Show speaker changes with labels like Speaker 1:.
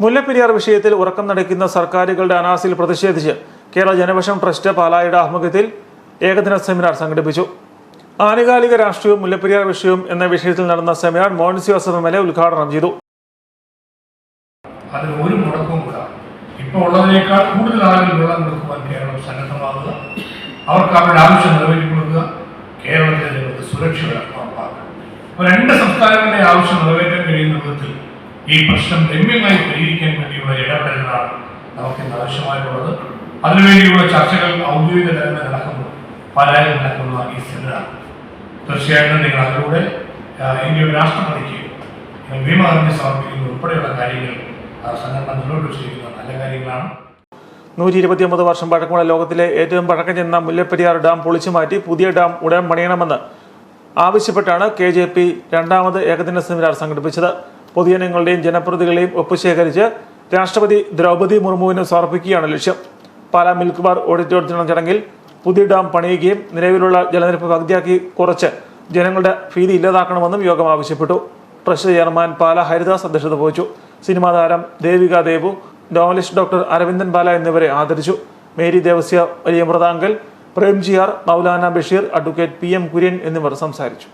Speaker 1: മുല്ലപ്പെരിയാർ വിഷയത്തിൽ ഉറക്കം നടക്കുന്ന സർക്കാരുകളുടെ അനാസ്ഥയിൽ പ്രതിഷേധിച്ച് കേരള ജനപക്ഷം ട്രസ്റ്റ് പാലായുടെ ആഭിമുഖ്യത്തിൽ ഏകദിന സെമിനാർ സംഘടിപ്പിച്ചു. ആനുകാലിക രാഷ്ട്രീയവും മുല്ലപ്പെരിയാർ വിഷയവും എന്ന വിഷയത്തിൽ നടന്ന സെമിനാർ മോൻസി ജോസഫ് എം.എൽ.എ ഉദ്ഘാടനം ചെയ്തു.
Speaker 2: അതിന് ഒരു മുടക്കവും കൂടാ. ഇപ്പോൾ ഉള്ളതിനേക്കാൾ കൂടുതൽ ആളുകൾ വെള്ളം കൊടുക്കുവാൻ കേരളം സന്നദ്ധമാകുക, അവർക്ക് അവരുടെ ആവശ്യം നിറവേറ്റി കൊടുക്കുക, കേരളത്തിലെ ജനങ്ങൾക്ക് സുരക്ഷ ഉറപ്പാക്കുക. അപ്പോൾ രണ്ട് സംസ്ഥാനങ്ങളുടെ ആവശ്യം നിറവേറ്റാൻ കഴിയുന്ന വിധത്തിൽ ഈ പ്രശ്നം രമ്യമായി പരിഹരിക്കാൻ വേണ്ടിയുള്ള ഇടപെടലാണ് നമുക്കിന്ന് ആവശ്യമായിട്ടുള്ളത്. അതിനുവേണ്ടിയുള്ള ചർച്ചകൾ ഔദ്യോഗിക തലങ്ങളിൽ നടക്കുന്നു, പാലായിൽ നടക്കുന്ന ഈ സെമിനാർ. തീർച്ചയായിട്ടും നിങ്ങൾ അതിലൂടെ ഇന്ത്യയുടെ രാഷ്ട്രപതിക്ക് ഭീമകർമ്മി സമർപ്പിക്കുന്ന ഉൾപ്പെടെയുള്ള കാര്യങ്ങൾ സംഘടന മുന്നോട്ട് വെച്ചിരിക്കുന്ന നല്ല കാര്യങ്ങളാണ്.
Speaker 1: 129 വർഷം പഴക്കമുള്ള ലോകത്തിലെ ഏറ്റവും പഴക്കം ചെന്ന മുല്ലപ്പെരിയാർ ഡാം പൊളിച്ചു മാറ്റി പുതിയ ഡാം ഉടൻ പണിയണമെന്ന് ആവശ്യപ്പെട്ടാണ് KJP രണ്ടാമത് ഏകദിന സെമിനാർ സംഘടിപ്പിച്ചത്. പൊതുജനങ്ങളുടെയും ജനപ്രതിനിധികളെയും ഒപ്പുശേഖരിച്ച് രാഷ്ട്രപതി ദ്രൗപദി മുർമുവിന് സമർപ്പിക്കുകയാണ് ലക്ഷ്യം. പാലാ മിൽക്ക് ബാർ ഓഡിറ്റോറിയത്തിൽ നടന്ന ചടങ്ങിൽ പുതിയ ഡാം പണിയുകയും നിലവിലുള്ള ജലനിരപ്പ് പകുതിയാക്കി കുറച്ച് ജനങ്ങളുടെ ഭീതി ഇല്ലാതാക്കണമെന്നും യോഗം ആവശ്യപ്പെട്ടു. ട്രസ്റ്റ് ചെയർമാൻ പാലാ ഹരിദാസ് അധ്യക്ഷത വഹിച്ചു. സിനിമാ താരം ദേവിക ദേവു, നോവലിസ്റ്റ് ഡോക്ടർ അരവിന്ദൻ ബാല എന്നിവരെ ആദരിച്ചു. മേരി ദേവസ്യ വലിയ മൃതാങ്കൽ, പ്രേംജിആർ, മൗലാന ബഷീർ, അഡ്വക്കേറ്റ് PM കുര്യൻ എന്നിവർ സംസാരിച്ചു.